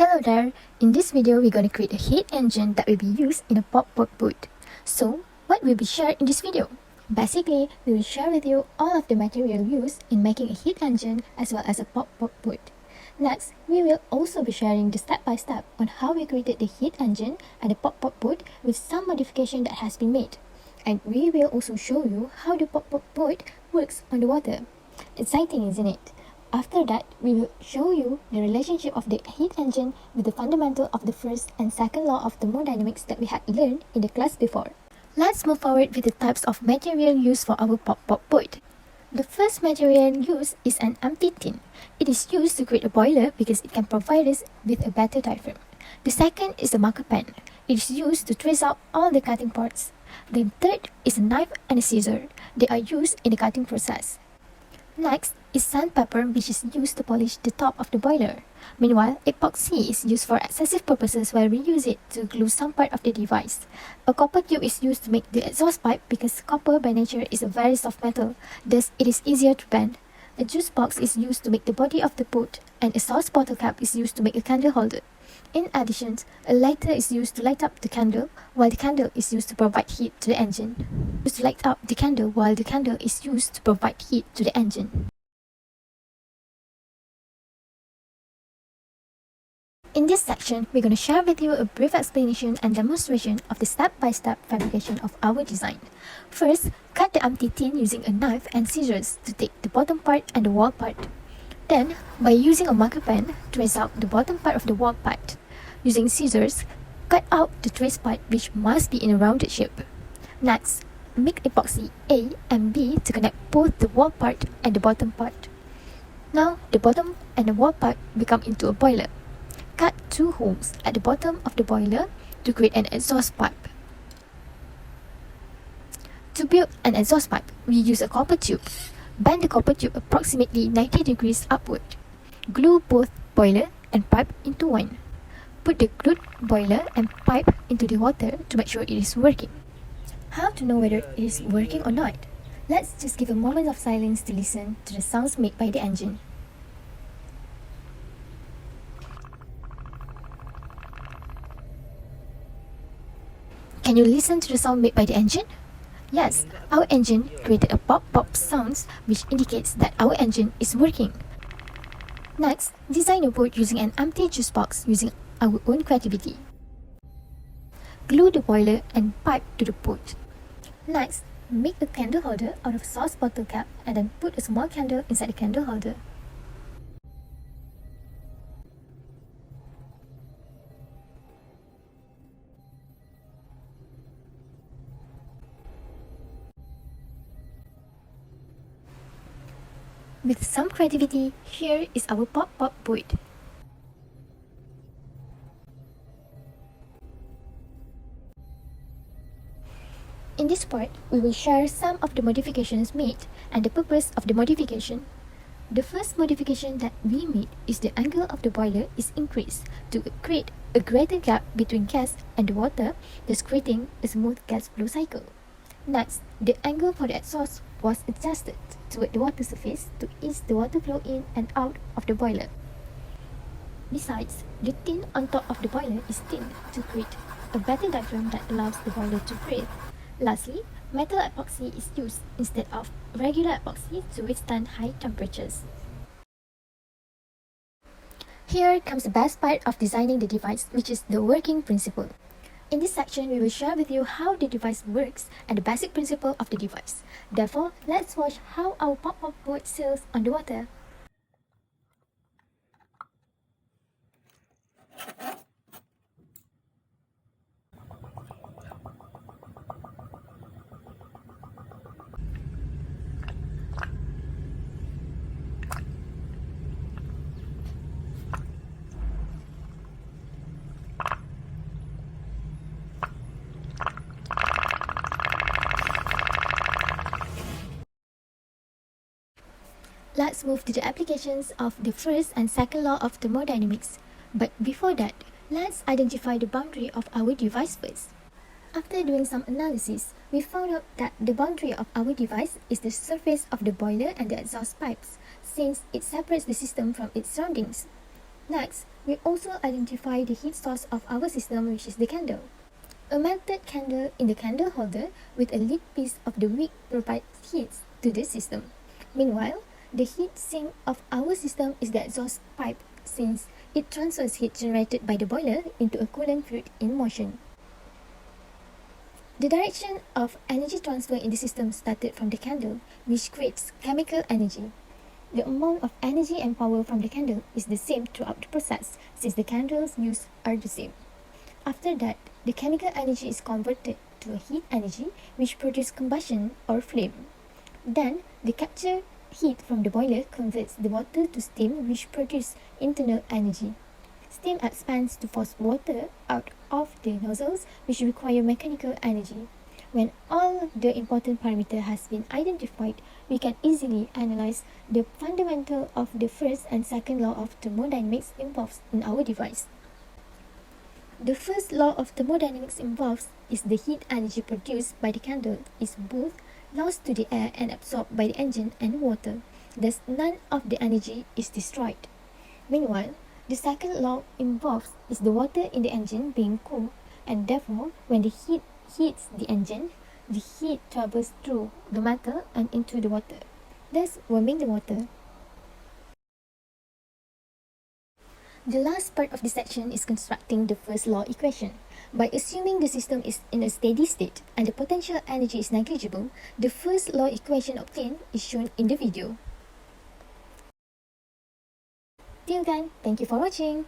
Hello there, in this video we're going to create a heat engine that will be used in a pop-pop boot. So, what will be shared in this video? Basically, we will share with you all of the material used in making a heat engine as well as a pop-pop boot. Next, we will also be sharing the step-by-step on how we created the heat engine and the pop-pop boot with some modification that has been made. And we will also show you how the pop-pop boot works on the water. Exciting, isn't it? After that, we will show you the relationship of the heat engine with the fundamental of the first and second law of thermodynamics that we had learned in the class before. Let's move forward with the types of material used for our pop-pop boot. The first material used is an empty tin. It is used to create a boiler because it can provide us with a better diaphragm. The second is a marker pen. It is used to trace out all the cutting parts. The third is a knife and a scissor. They are used in the cutting process. Next is sandpaper, which is used to polish the top of the boiler. Meanwhile, epoxy is used for excessive purposes where we use it to glue some part of the device. A copper tube is used to make the exhaust pipe because copper by nature is a very soft metal, thus it is easier to bend. A juice box is used to make the body of the boot, and a sauce bottle cap is used to make a candle holder. In addition, a lighter is used to light up the candle, while the candle is used to provide heat to the engine. To light up the candle while the candle is used to provide heat to the engine. In this section, we're going to share with you a brief explanation and demonstration of the step-by-step fabrication of our design. First, cut the empty tin using a knife and scissors to take the bottom part and the wall part. Then, by using a marker pen, trace out the bottom part of the wall part. Using scissors, cut out the trace part which must be in a rounded shape. Next, make epoxy A and B to connect both the wall part and the bottom part. Now, the bottom and the wall part become into a boiler. Cut 2 holes at the bottom of the boiler to create an exhaust pipe. To build an exhaust pipe, we use a copper tube. Bend the copper tube approximately 90 degrees upward. Glue both boiler and pipe into one. Put the glued boiler and pipe into the water to make sure it is working. How to know whether it is working or not? Let's just give a moment of silence to listen to the sounds made by the engine. Can you listen to the sound made by the engine? Yes, our engine created a pop-pop sounds which indicates that our engine is working. Next, design a boat using an empty juice box using our own creativity. Glue the boiler and pipe to the boat. Next, make a candle holder out of sauce bottle cap and then put a small candle inside the candle holder. With some creativity, here is our pop-pop boot. In this part, we will share some of the modifications made and the purpose of the modification. The first modification that we made is the angle of the boiler is increased to create a greater gap between gas and the water, thus creating a smooth gas flow cycle. Next, the angle for the exhaust was adjusted toward the water surface to ease the water flow in and out of the boiler. Besides, the tin on top of the boiler is thinned to create a better diaphragm that allows the boiler to breathe. Lastly, metal epoxy is used instead of regular epoxy to withstand high temperatures. Here comes the best part of designing the device, which is the working principle. In this section, we will share with you how the device works and the basic principle of the device. Therefore, let's watch how our pop-pop boat sails on the water. Let's move to the applications of the first and second law of thermodynamics. But before that, let's identify the boundary of our device first. After doing some analysis, we found out that the boundary of our device is the surface of the boiler and the exhaust pipes, since it separates the system from its surroundings. Next, we also identify the heat source of our system, which is the candle. A melted candle in the candle holder with a lit piece of the wick provides heat to the system. Meanwhile, the heat sink of our system is the exhaust pipe, since it transfers heat generated by the boiler into a coolant fluid in motion. The direction of energy transfer in the system started from the candle, which creates chemical energy. The amount of energy and power from the candle is the same throughout the process, since the candles used are the same. After that, the chemical energy is converted to a heat energy, which produces combustion or flame. Then, the captured heat from the boiler converts the water to steam, which produces internal energy. Steam expands to force water out of the nozzles, which require mechanical energy. When all the important parameters has been identified, we can easily analyze the fundamental of the first and second law of thermodynamics involved in our device. The first law of thermodynamics involves is the heat energy produced by the candle is both lost to the air and absorbed by the engine and water. Thus, none of the energy is destroyed. Meanwhile, the second law involves is the water in the engine being cooled, and therefore, when the heat hits the engine, the heat travels through the metal and into the water, thus warming the water. The last part of this section is constructing the first law equation. By assuming the system is in a steady state and the potential energy is negligible, the first law equation obtained is shown in the video. Till then, thank you for watching.